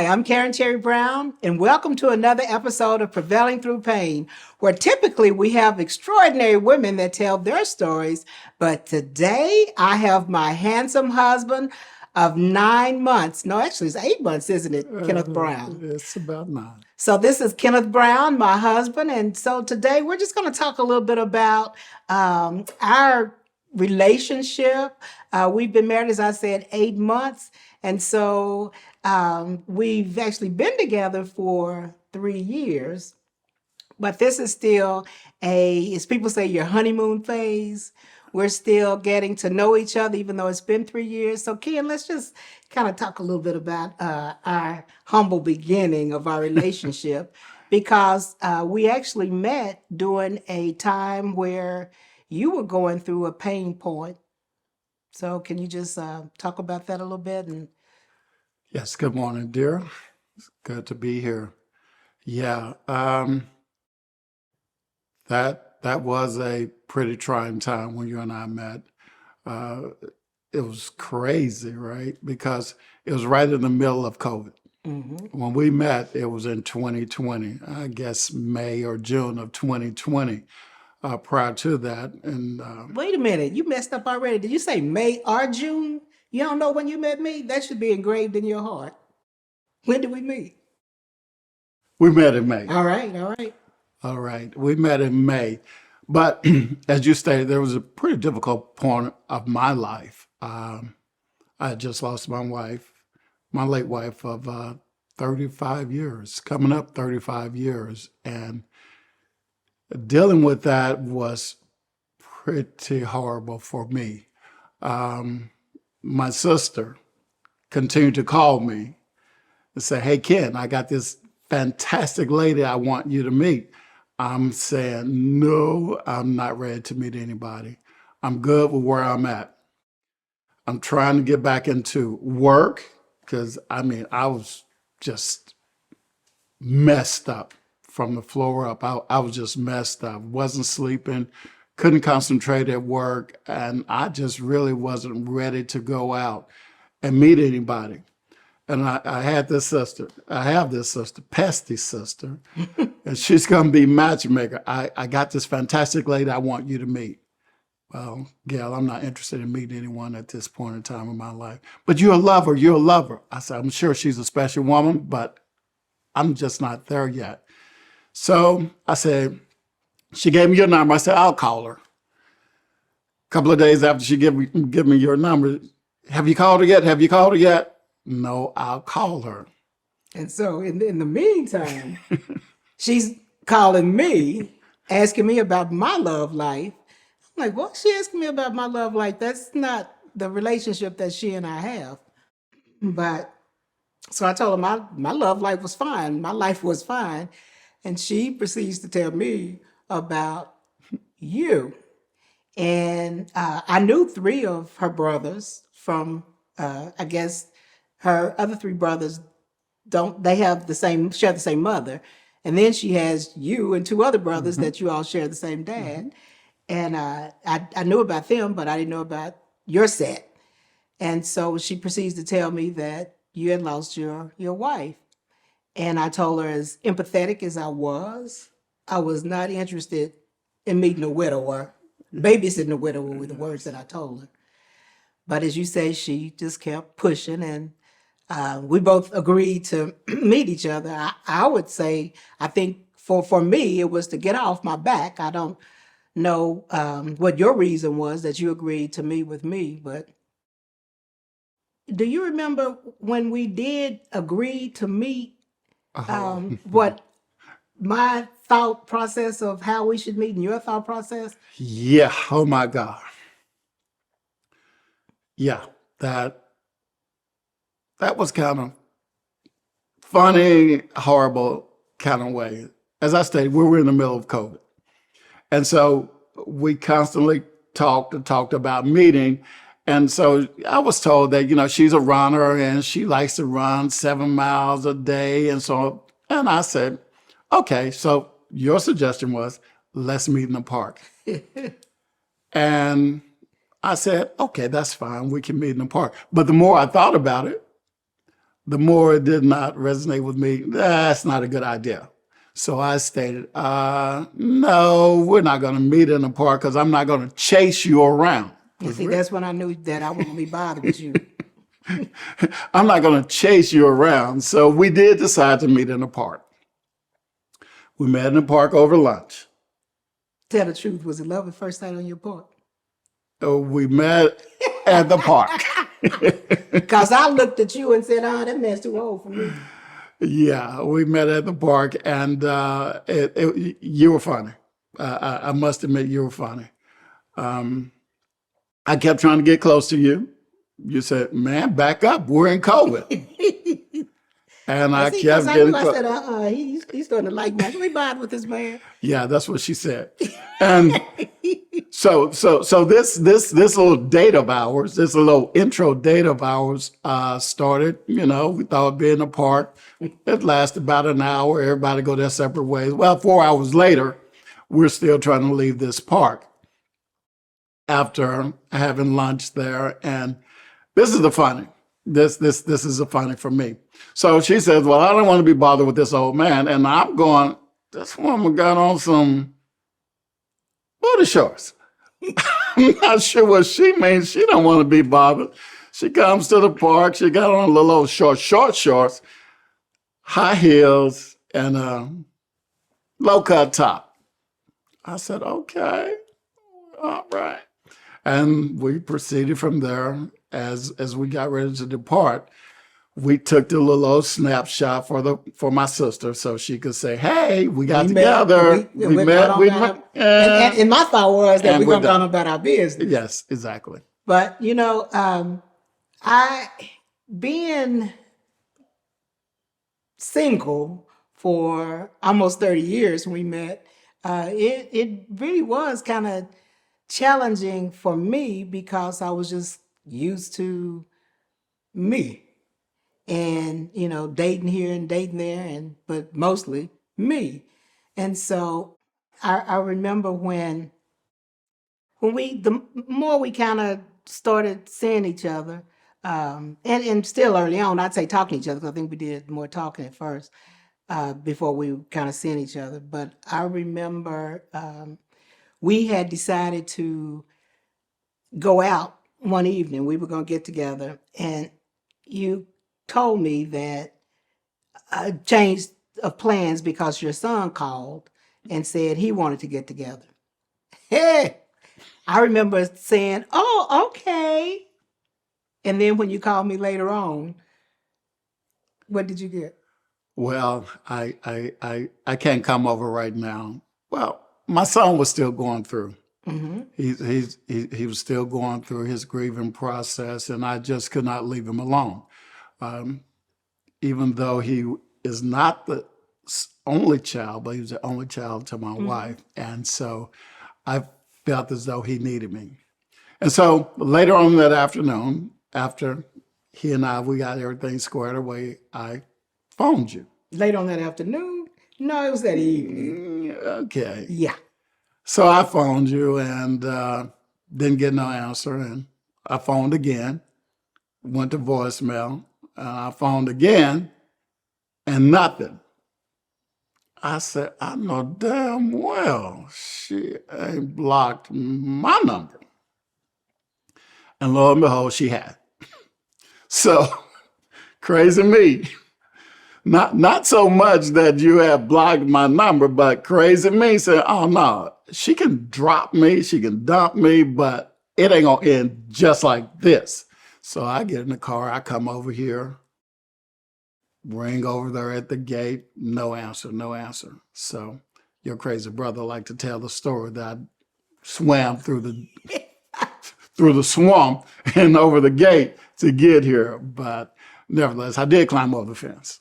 Hi, I'm Karen Cherry Brown, and welcome to another episode of Prevailing Through Pain, where typically we have extraordinary women that tell their stories. But today I have my handsome husband of 9 months. No, actually, it's 8 months, isn't it, Kenneth Brown? It's about 9. So this is Kenneth Brown, my husband, and so today we're just going to talk a little bit about our relationship. We've been married, as I said, 8 months, and so we've actually been together for 3 years. But this is still as people say, your honeymoon phase. We're still getting to know each other, even though it's been 3 years. So, Ken, let's just kind of talk a little bit about our humble beginning of our relationship, because we actually met during a time where you were going through a pain point. So, can you just talk about that a little bit? And Yes, good morning, dear. It's good to be here. Yeah, that was a pretty trying time when you and I met. Uh, it was crazy, right? Because it was right in the middle of COVID. When we met, it was in 2020, I guess May or June of 2020. Prior to that, and wait a minute, you messed up already. Did you say May or June? You don't know when you met me? That should be engraved in your heart. When did we meet? we met in May. All right, all right. All right, we met in May. But as you stated, there was a pretty difficult point of my life. I had just lost my wife, my late wife of 35 years, coming up 35 years. And dealing with that was pretty horrible for me. My sister continued to call me and say, "Hey, Ken, I got this fantastic lady I want you to meet." I'm saying, no, I'm not ready to meet anybody. I'm good with where I'm at. I'm trying to get back into work because, I was just messed up from the floor up. I was just messed up. Wasn't sleeping, couldn't concentrate at work, and I just really wasn't ready to go out and meet anybody. And I had this sister. I have this sister, pesty sister, and she's going to be matchmaker. I got this fantastic lady I want you to meet. Well, Gail, I'm not interested in meeting anyone at this point in time in my life. But you're a lover. You're a lover. I said, I'm sure she's a special woman, but I'm just not there yet. So I said, she gave me your number. I said, I'll call her. A couple of days after she give me your number, have you called her yet? Have you called her yet? No, I'll call her. And so in the meantime, she's calling me, asking me about my love life. I'm like, what? She asking me about my love life? That's not the relationship that she and I have. But so I told her my love life was fine. My life was fine. And she proceeds to tell me about you. And I knew three of her brothers from, I guess her other three brothers don't, they have share the same mother. And then she has you and two other brothers that you all share the same dad. And I knew about them, but I didn't know about your set. And so she proceeds to tell me that you had lost your wife. And I told her, as empathetic as I was not interested in meeting a widower. Babysitting a widower were the words that I told her. But as you say, she just kept pushing, and we both agreed to meet each other. I would say, I think for me, it was to get off my back. I don't know what your reason was that you agreed to meet with me, but do you remember when we did agree to meet, what my thought process of how we should meet and your thought process? Yeah. Oh my God. Yeah. That was kind of funny, horrible kind of way. As I stated, we were in the middle of COVID. And so we constantly talked about meeting. And so I was told that, she's a runner and she likes to run 7 miles a day. And I said, okay, so your suggestion was, let's meet in the park. And I said, okay, that's fine. We can meet in the park. But the more I thought about it, the more it did not resonate with me. That's not a good idea. So I stated, no, we're not going to meet in the park because I'm not going to chase you around. And see, that's when I knew that I wouldn't be bothered with you. I'm not going to chase you around. So we did decide to meet in the park. We met in the park over lunch. Tell the truth, was it love at first sight on your part? We met at the park. Because I looked at you and said, oh, that man's too old for me. Yeah, we met at the park, and you were funny. I must admit, you were funny. I kept trying to get close to you. You said, man, back up. We're in COVID. And I See, kept because I getting knew, I close. said, he's starting to like me. I can be bothered with this man. Yeah, that's what she said. And so this little date of ours, this little intro date of ours started. You know, we thought it'd be in the park. It lasted about an hour. Everybody go their separate ways. Well, 4 hours later, we're still trying to leave this park after having lunch there. And this is the funny. This is the funny for me. So she says, well, I don't want to be bothered with this old man. And I'm going, this woman got on some booty shorts. I'm not sure what she means. She don't want to be bothered. She comes to the park. She got on a little old short shorts, high heels, and a low-cut top. I said, okay, all right. And we proceeded from there. As we got ready to depart, we took the little old snapshot for my sister so she could say, hey, we got together. We met. And my thought was that we're going to go on about our business. Yes, exactly. But, you know, I, being single for almost 30 years when we met, it really was kind of challenging for me because I was just used to me and, you know, dating here and dating there, but mostly me. And so I remember when the more we kind of started seeing each other, and still early on, I'd say talking to each other, because I think we did more talking at first before we kind of seeing each other. But I remember we had decided to go out one evening. We were going to get together, and you told me that I changed of plans because your son called and said he wanted to get together. Hey, I remember saying, "Oh, okay." And then when you called me later on, what did you get? Well, I can't come over right now. Well, my son was still going through. Mm-hmm. He was still going through his grieving process, and I just could not leave him alone. Even though he is not the only child, but he was the only child to my wife, and so I felt as though he needed me. And so later on that afternoon, after he and we got everything squared away, I phoned you. Later on that afternoon? No, it was that evening. Okay. Yeah. So I phoned you and didn't get no answer. And I phoned again, went to voicemail. I phoned again and nothing. I said, I know damn well she ain't blocked my number. And lo and behold, she had. So crazy me. Not so much that you have blocked my number, but crazy me said, oh no, she can drop me, she can dump me, but it ain't gonna end just like this. So I get in the car, I come over here, ring over there at the gate, no answer, no answer. So your crazy brother liked to tell the story that I swam through the swamp and over the gate to get here. But nevertheless, I did climb over the fence.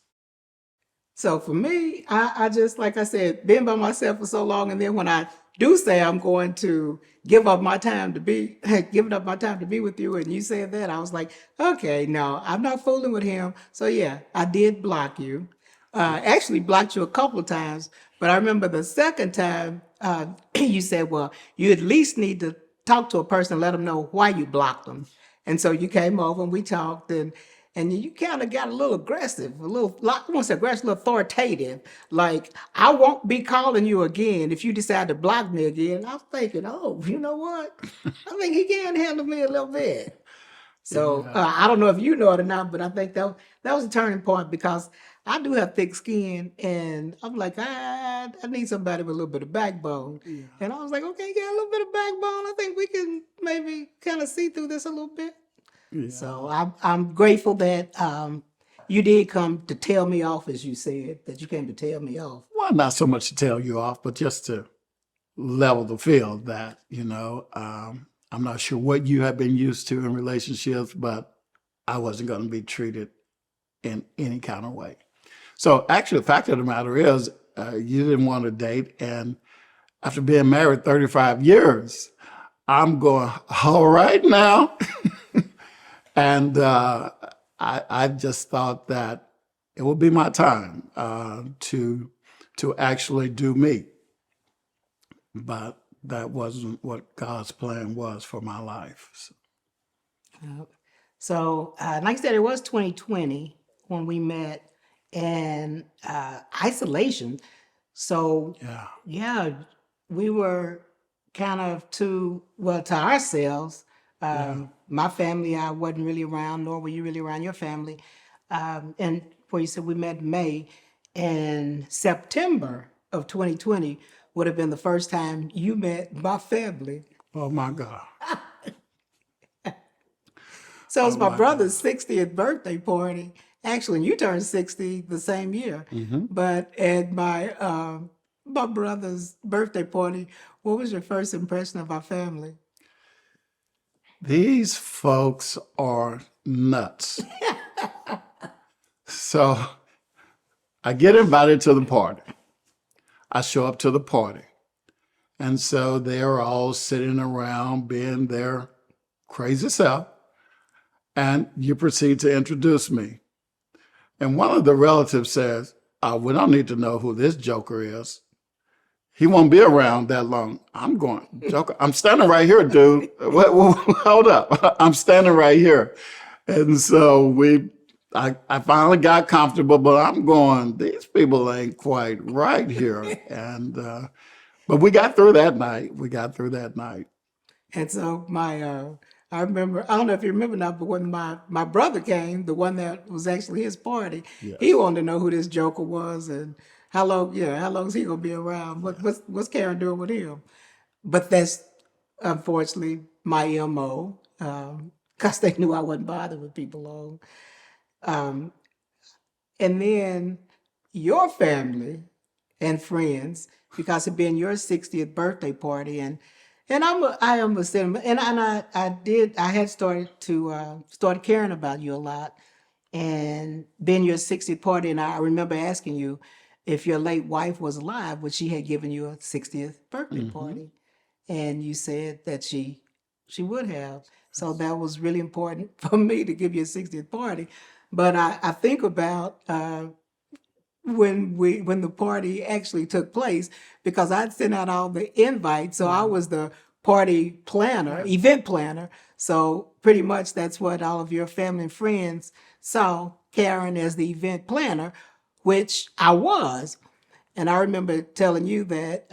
So for me, I just, like I said, been by myself for so long. And then when I do say I'm going to give up my time to be, giving up my time to be with you, and you said that, I was like, okay, no, I'm not fooling with him. So yeah, I did block you. Actually blocked you a couple of times, but I remember the second time you said, well, you at least need to talk to a person, let them know why you blocked them. And so you came over and we talked, and and you kind of got a little aggressive, a little, like, I won't say aggressive, a little authoritative. Like, I won't be calling you again if you decide to block me again. I was thinking, oh, you know what? I think he can handle me a little bit. So Yeah. I don't know if you know it or not, but I think that was a turning point because I do have thick skin, and I'm like, I need somebody with a little bit of backbone. Yeah. And I was like, okay, got a little bit of backbone. I think we can maybe kind of see through this a little bit. Yeah. So I'm grateful that you did come to tell me off, as you said, that you came to tell me off. Well, not so much to tell you off, but just to level the field that, I'm not sure what you have been used to in relationships, but I wasn't going to be treated in any kind of way. So actually, the fact of the matter is, you didn't want to date. And after being married 35 years, I'm going, all right now. And I just thought that it would be my time to actually do me. But that wasn't what God's plan was for my life. So, So, like I said, it was 2020 when we met, and isolation. So, yeah. yeah, we were kind of to ourselves. Yeah. My family, I wasn't really around, nor were you really around your family. And where you said we met in May, and September of 2020 would have been the first time you met my family. Oh my God. So it's Oh my my God. brother's 60th birthday party. Actually, you turned 60 the same year. But at my brother's birthday party, what was your first impression of our family? These folks are nuts. So I get invited to the party. I show up to the party. And so they're all sitting around being their crazy self. And you proceed to introduce me. And one of the relatives says, we don't need to know who this joker is. He won't be around that long. I'm going, joker, I'm standing right here, dude. Hold up. I'm standing right here. And so I finally got comfortable, but I'm going, these people ain't quite right here. And, but we got through that night. And so I remember, I don't know if you remember now, but when my brother came, the one that was actually his party, he Yes. wanted to know who this joker was and how long is he gonna be around? What's Karen doing with him? But that's unfortunately my MO, because they knew I wasn't bothered with people long. Um, and then your family and friends, because it being your 60th birthday party, and I am a cinnamon, and I had started caring about you a lot, and being your 60th party, and I remember asking you if your late wife was alive, which she had given you a 60th birthday party, and you said that she would have. So that was really important for me to give you a 60th party. But I think about when the party actually took place because I'd sent out all the invites, so I was the party planner, event planner. So pretty much that's what all of your family and friends saw Karen as the event planner, which I was. And I remember telling you that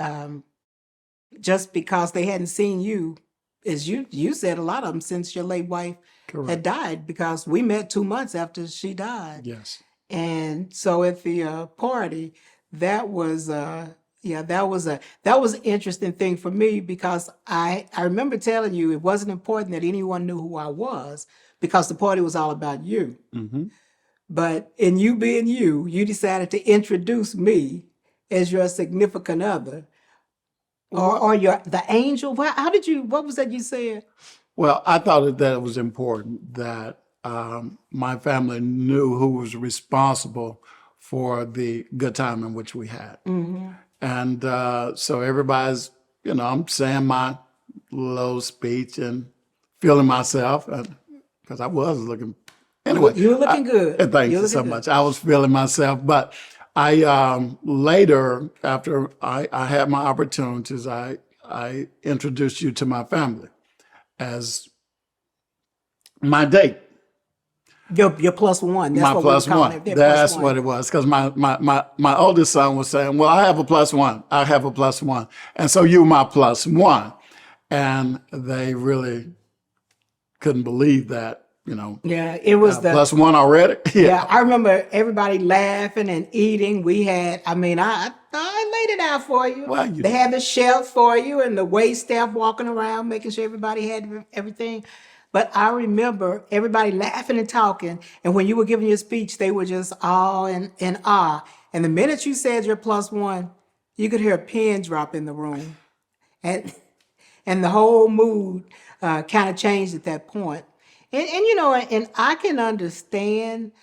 just because they hadn't seen you, as you said, a lot of them since your late wife had Correct. died, because we met 2 months after she died. Yes. And so at the party, that was that was an interesting thing for me because I remember telling you it wasn't important that anyone knew who I was because the party was all about you. But in you being you, you decided to introduce me as your significant other or your the angel. How did you? What was that you said? Well, I thought that it was important that my family knew who was responsible for the good time in which we had. And so everybody's, I'm saying my little speech and feeling myself because I was looking. Anyway, You were looking good. thank You were you so looking good. much. I was feeling myself, but I later, after I had my opportunities, I introduced you to my family as my date. Your plus one. That's My what we were plus calling one. it. Their plus That's what one. it was. Because my oldest son was saying, well, I have a plus one. I have a plus one. And so you my plus one. And they really couldn't believe that, Yeah, it was the plus one already. yeah. Yeah. I remember everybody laughing and eating. We had, I laid it out for you. Well, you They had did. the shelf for you and the wait staff walking around making sure everybody had everything. But I remember everybody laughing and talking. And when you were giving your speech, they were just all in awe. And the minute you said your plus one, you could hear a pin drop in the room. And and the whole mood kind of changed at that point. And I can understand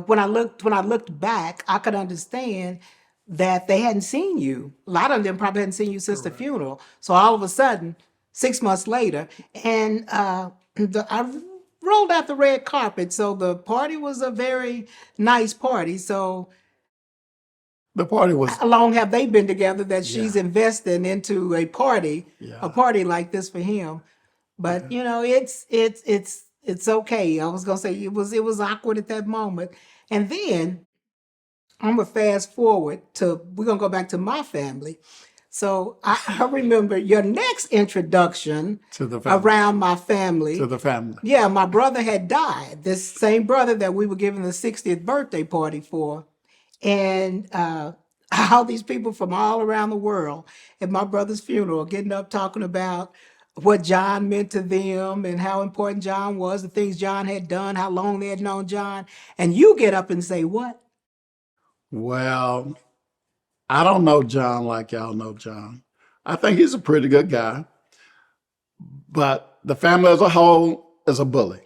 when I looked back, I could understand that they hadn't seen you. A lot of them probably hadn't seen you since the funeral. So all of a sudden, 6 months later, and I rolled out the red carpet. So the party was a very nice party. So The party was, how long have they been together that yeah, she's investing into a yeah, party like this for him? But yeah. it's okay. I was gonna say it was awkward at that moment, and then I'm gonna fast forward to we're gonna go back to my family. So I remember your next introduction To the family. around my To family. the family. Yeah, my brother had died. This same brother that we were giving the 60th birthday party for. And all these people from all around the world at my brother's funeral getting up talking about what John meant to them and how important John was, the things John had done, how long they had known John. And you get up and say, what? Well, I don't know John like y'all know John. I think he's a pretty good guy, but the family as a whole is a bully.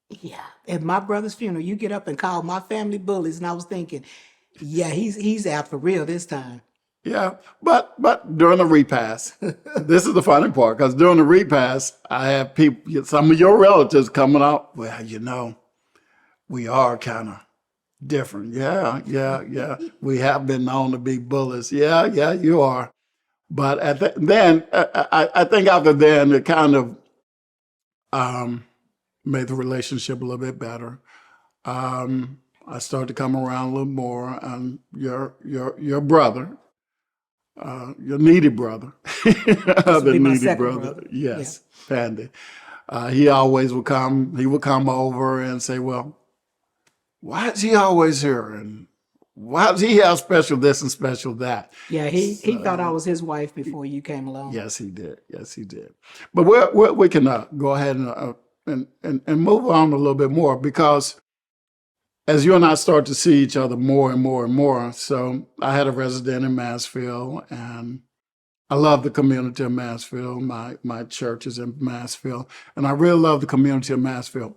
Yeah. At my brother's funeral, you get up and call my family bullies. And I was thinking, yeah, he's out for real this time. Yeah, but during the repast, this is the funny part because during the repast, I have people, some of your relatives coming up. Well, we are kind of different. Yeah, yeah, yeah. We have been known to be bullies. Yeah, yeah, you are. But then, I think after then, it kind of um, made the relationship a little bit better. I started to come around a little more, and your brother, your needy brother, This will the be my needy second brother, brother. Yeah. yes, Pandy. He always would come. He would come over and say, "Well, why is he always here? And why does he have special this and special that?" Yeah, he thought I So was his wife before you came along. yes, he did. Yes, he did. But we can go ahead and move on a little bit more because as you and I start to see each other more and more and more. So I had a resident in Mansfield, and I love the community of Mansfield. My church is in Mansfield, and I really love the community of Mansfield.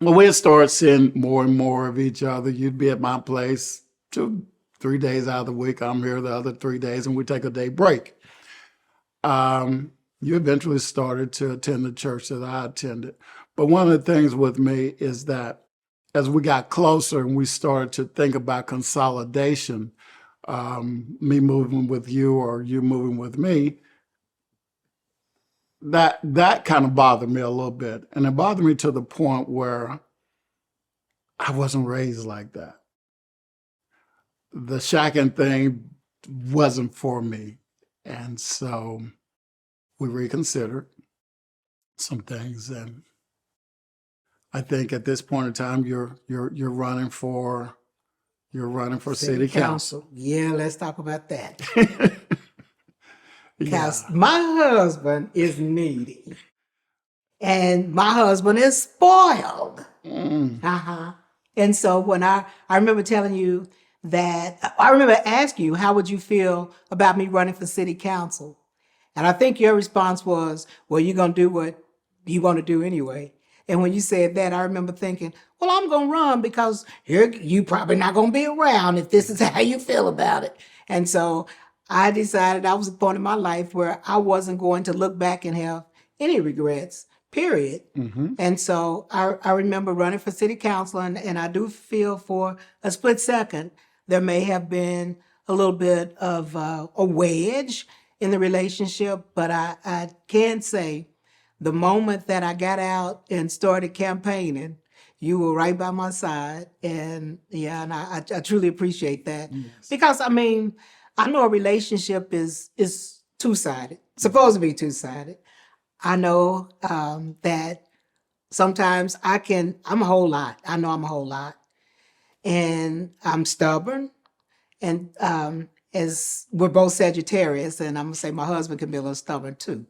Well, we'd start seeing more and more of each other. You'd be at my place 2, 3 days out of the week. I'm here the other 3 days, and we take a day break. You eventually started to attend the church that I attended. But one of the things with me is that as we got closer and we started to think about consolidation, me moving with you or you moving with me, that kind of bothered me a little bit. And it bothered me to the point where I wasn't raised like that. The shacking thing wasn't for me. And so we reconsidered some things. And I think at this point in time you're running for City city council. council. Yeah, let's talk about that. Yeah. Because my husband is needy. And my husband is spoiled. Mm. Uh-huh. And so when I remember telling you that I remember asking you, how would you feel about me running for city council? And I think your response was, well, you're gonna do what you want to do anyway. And when you said that, I remember thinking, well, I'm gonna run because you probably not gonna be around if this is how you feel about it. And so I decided I was at a point in my life where I wasn't going to look back and have any regrets, period. Hmm. And so I remember running for city council, and I do feel for a split second there may have been a little bit of a wedge in the relationship, but I can say the moment that I got out and started campaigning, You were right by my side, and yeah, and I truly appreciate that Yes. because I mean, I know a relationship is two sided, supposed to be two sided. I know that sometimes I'm a whole lot. I know I'm a whole lot, and I'm stubborn. And as we're both Sagittarius, and I'm gonna say my husband can be a little stubborn too.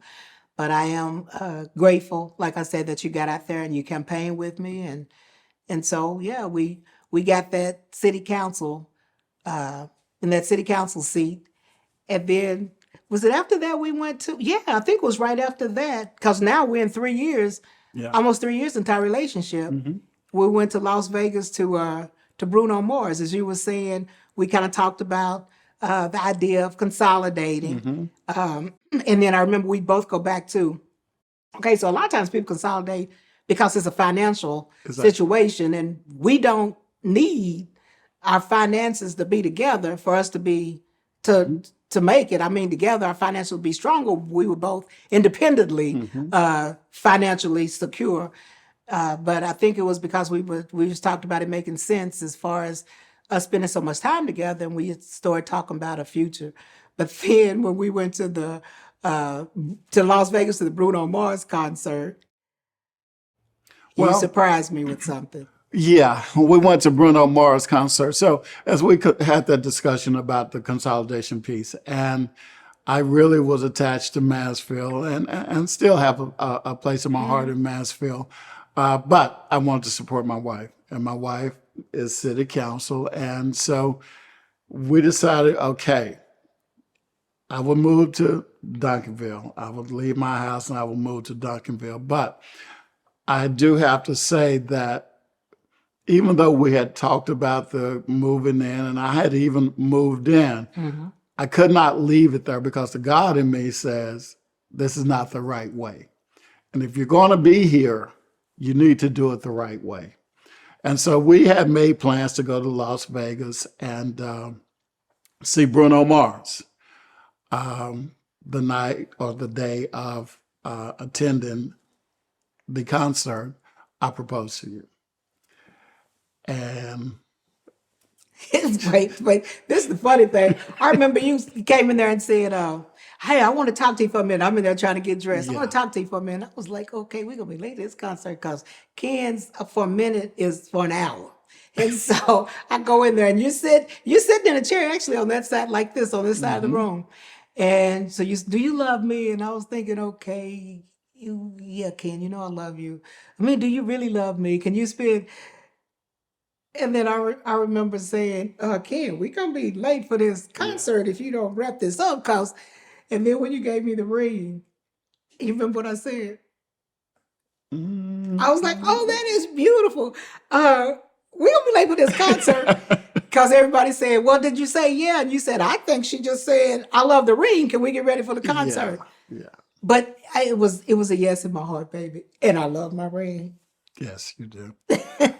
But I am grateful, like I said, that you got out there and you campaigned with me, and so yeah, we got that city council in that city council seat, and then was it after that we went to? Yeah, I think it was right after that because now we're in 3 years, Yeah. almost 3 years into our relationship. We went to Las Vegas to Bruno Mars, as you were saying. We kind of talked about the idea of consolidating, and then I remember we both go back to okay. So a lot of times people consolidate because it's a financial Exactly. situation, and we don't need our finances to be together for us to be to make it. I mean, together our finances would be stronger. We were both independently financially secure. But I think it was because we just talked about it making sense as far as us spending so much time together, and we started talking about a future. But then when we went to the to Las Vegas to the Bruno Mars concert, you Well, surprised me with something. yeah, we went to Bruno Mars concert. So as we had that discussion about the consolidation piece, and I really was attached to Mansfield, and still have a place in my heart in Mansfield. But I wanted to support my wife, and my wife is city council, and so we decided, okay, I would move to Duncanville. I would leave my house and I would move to Duncanville. But I do have to say that even though we had talked about the moving in and I had even moved in, I could not leave it there because the God in me says, this is not the right way. And if you're going to be here, you need to do it the right way. And so we had made plans to go to Las Vegas and see Bruno Mars the night or the day of attending the concert. I proposed to you. And Wait. This is the funny thing. I remember you came in there and said, "Hey, I want to talk to you for a minute." I'm in there trying to get dressed. I want to yeah, talk to you for a minute. I was like, "Okay, we're gonna be late to this concert because Ken's for a minute is for an hour." And so I go in there, and you're sitting in a chair actually on that side, like this, on this side of the room. And so do you love me? And I was thinking, okay, yeah, Ken, you know I love you. I mean, do you really love me? Can you spend and then I remember saying, Ken, we gonna be late for this yeah. concert if you don't wrap this up. Cause, and then when you gave me the ring, you remember what I said? I was like, oh, that is beautiful. We gonna be late for this concert. Cause everybody said, well, did you say yeah? And you said, I think she just said, I love the ring. Can we get ready for the Yeah, concert? yeah. But it was a yes in my heart, baby. And I love my ring. Yes, you do.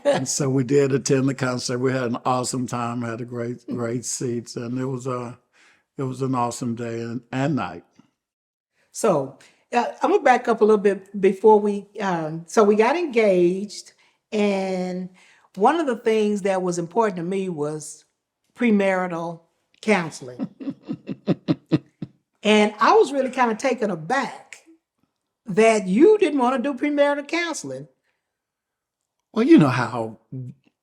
And so we did attend the concert. We had an awesome time, had a great seats, and it was an awesome day and night. So I'm gonna back up a little bit before we. So we got engaged, and one of the things that was important to me was premarital counseling, and I was really kind of taken aback that you didn't want to do premarital counseling. Well, you know how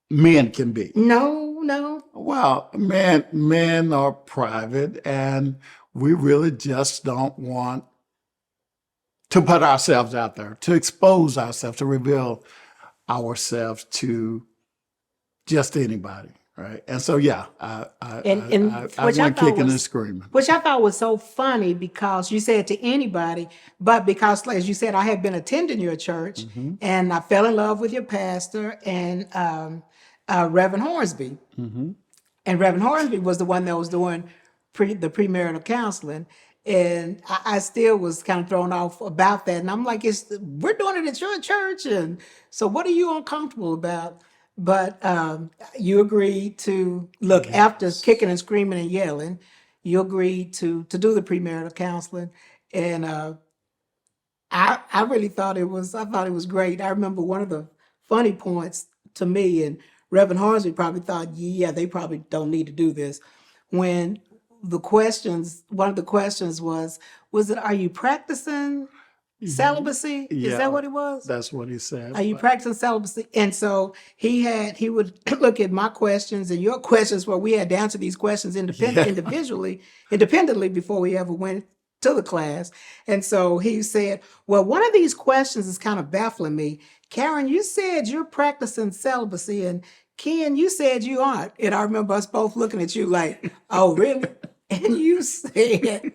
men can be. No. Well, men are private, and we really just don't want to put ourselves out there, to expose ourselves, to reveal ourselves to just anybody, right? And so, yeah, And I which I went thought kicking and was screaming. which I thought was so funny because you said to anybody, but because as you said, I had been attending your church and I fell in love with your pastor and Reverend Hornsby. And Reverend Hornsby was the one that was doing the premarital counseling. And I still was kind of thrown off about that. And I'm like, we're doing it at your church. And so what are you uncomfortable about? But you agreed to look after Yes. kicking and screaming and yelling. You agreed to do the premarital counseling, and I really thought it was great. I remember one of the funny points to me, and Reverend Hornsby probably thought, yeah, they probably don't need to do this. When one of the questions was it, are you practicing celibacy? Is that Yeah, what it was? that's what he said. Are you But practicing celibacy? And so he would look at my questions and your questions, where we had to answer these questions yeah, independently before we ever went to the class. And so he said, well, one of these questions is kind of baffling me. Karen, you said you're practicing celibacy, and Ken, you said you aren't. And I remember us both looking at you like, oh, really? And you said,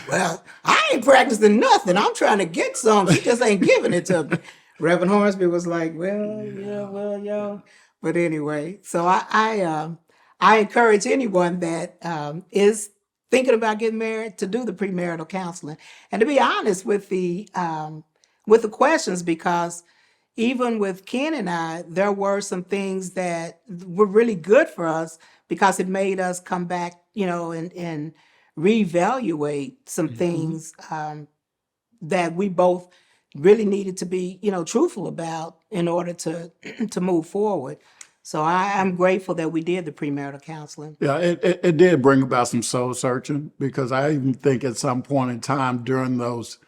well, I ain't practicing nothing. I'm trying to get some. She just ain't giving it to me. Reverend Hornsby was like, well, yeah, yeah, well, yo. But anyway, so I encourage anyone that is thinking about getting married to do the premarital counseling, and to be honest with the questions, because even with Ken and I, there were some things that were really good for us, because it made us come back, and reevaluate some hmm things that we both really needed to be, truthful about in order to to move forward. So I'm grateful that we did the premarital counseling. yeah. It did bring about some soul searching, because I even think at some point in time during those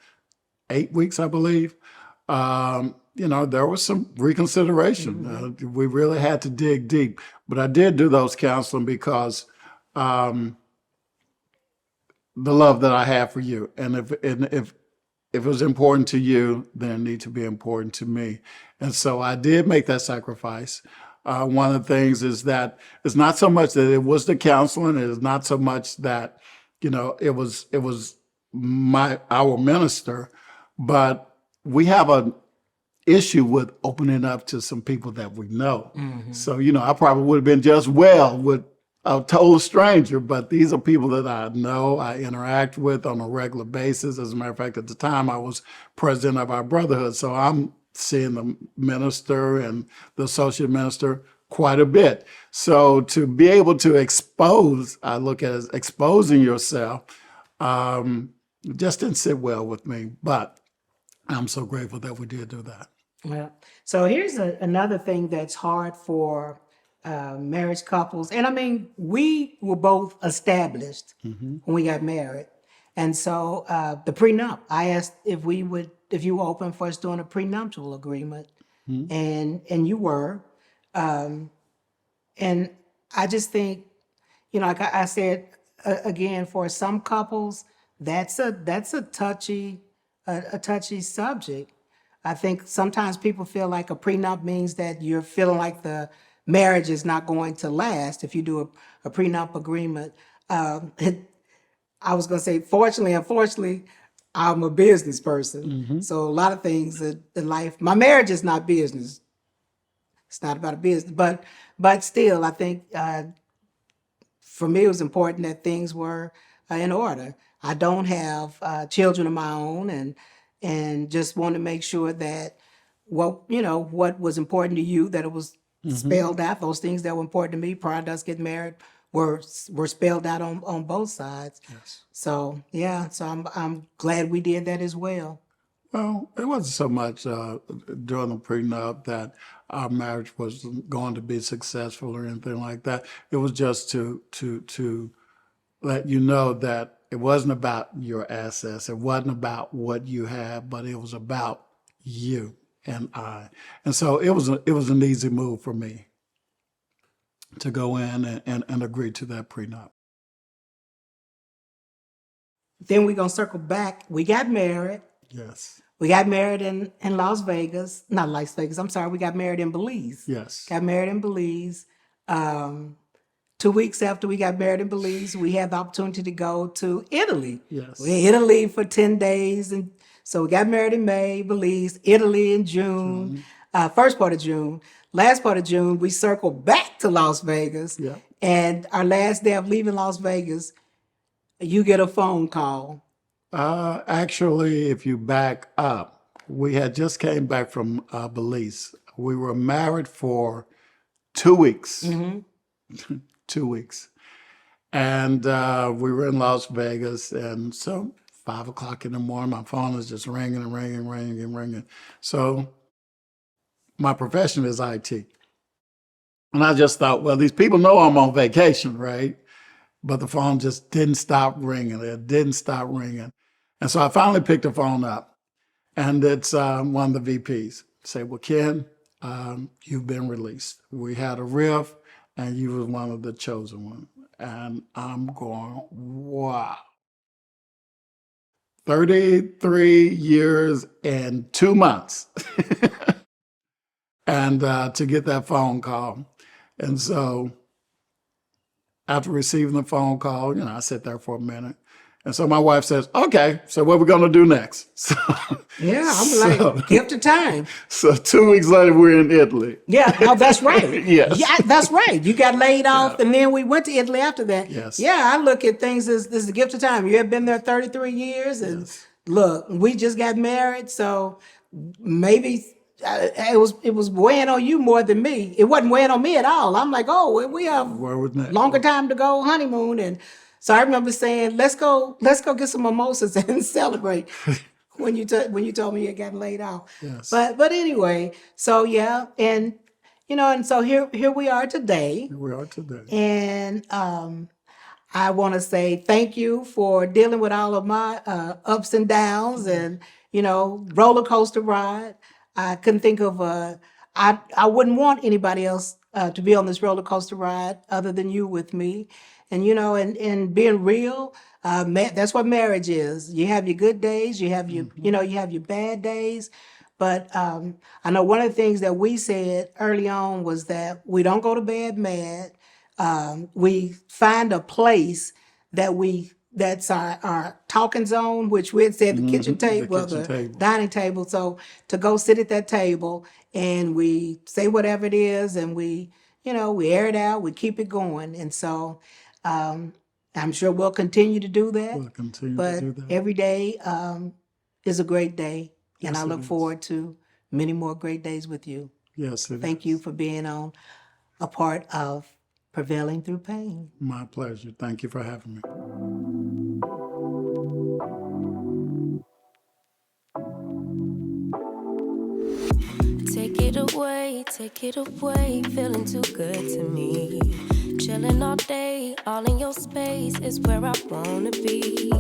8 weeks, I believe, there was some reconsideration. Hmm. We really had to dig deep. But I did do those counseling because the love that I have for you, and if it was important to you, then it needs to be important to me. And so I did make that sacrifice. One of the things is that it's not so much that it was the counseling; it is not so much that it was our minister, but we have an issue with opening up to some people that we know. Hmm. So, I probably would have been just well with a total stranger, but these are people that I know, I interact with on a regular basis. As a matter of fact, at the time I was president of our brotherhood. So I'm seeing the minister and the associate minister quite a bit. So to be able to expose, I look at it as exposing yourself, just didn't sit well with me. But I'm so grateful that we did do that. Well, so here's another thing that's hard for marriage couples. And I mean, we were both established when we got married. And so the prenup, I asked if you were open for us doing a prenuptial agreement. And you were. And I just think, like I said, again, for some couples, that's a touchy subject. I think sometimes people feel like a prenup means that you're feeling like the marriage is not going to last if you do a prenup agreement. Um, I was going to say, fortunately, unfortunately, I'm a business person. So a lot of things in life, my marriage is not business. It's not about a business, but still, I think for me, it was important that things were in order. I don't have children of my own, and just want to make sure that what was important to you, that it was hmm spelled out. Those things that were important to me prior to us getting married were spelled out on both sides. Yes. So yeah, so I'm glad we did that as well. Well, it wasn't so much during the prenup that our marriage was going to be successful or anything like that. It was just to let you know that it wasn't about your assets. It wasn't about what you have, but it was about you and I. And so it was an easy move for me to go in and agree to that prenup. Then we're gonna circle back. We got married. Yes. We got married in Las Vegas. Not Las Vegas, I'm sorry. We got married in Belize. Yes. Got married in Belize. Um, 2 weeks after we got married in Belize, we had the opportunity to go to Italy. We Yes. were in Italy for 10 days. And so we got married in May, Belize, Italy in June, June. first part of June. Last part of June, we circled back to Las Vegas. Yeah. And our last day of leaving Las Vegas, you get a phone call. Actually, if you back up, we had just came back from Belize. We were married for 2 weeks. 2 weeks. And we were in Las Vegas. And so 5 o'clock in the morning, my phone is just ringing and ringing, ringing and ringing. So my profession is IT. And I just thought, well, these people know I'm on vacation, right? But the phone just didn't stop ringing. It didn't stop ringing. And so I finally picked the phone up, and it's one of the VPs. Say, well, Ken, you've been released. We had a riff, and you was one of the chosen ones. And I'm going, wow. 33 years and 2 months. And to get that phone call. And so after receiving the phone call, I sat there for a minute. And so my wife says, okay, so what are we going to do next? So, Yeah, I'm like, gift of time. So 2 weeks later, we're in Italy. Yeah, no, that's right. Yes. Yeah, that's right. You got laid off, and then we went to Italy after that. Yes. Yeah, I look at things as this is a gift of time. You have been there 33 years, and Yes. look, we just got married, so maybe it was weighing on you more than me. It wasn't weighing on me at all. I'm like, oh, we have Where was that? longer time to go honeymoon, and so I remember saying, let's go get some mimosas and celebrate. When you told me you had gotten laid off. Yes. But anyway, so yeah, and and so here we are today. Here we are today. And I want to say thank you for dealing with all of my ups and downs and roller coaster ride. I couldn't think of I wouldn't want anybody else to be on this roller coaster ride other than you with me. And and being real, that's what marriage is. You have your good days, you have your you have your bad days. But I know one of the things that we said early on was that we don't go to bed mad. We find a place that's our talking zone, which we had said the kitchen table, kitchen the table. dining table. So to go sit at that table and we say whatever it is, and we air it out, we keep it going. And so I'm sure we'll continue to do that. We'll continue But to do that. every day is a great day, and Yes, I it look is. forward to many more great days with you. Yes, it Thank is. you for being on a part of Prevailing Through Pain. My pleasure. Thank you for having me. Take it away, feeling too good to me. Chilling all day, all in your space is where I wanna be.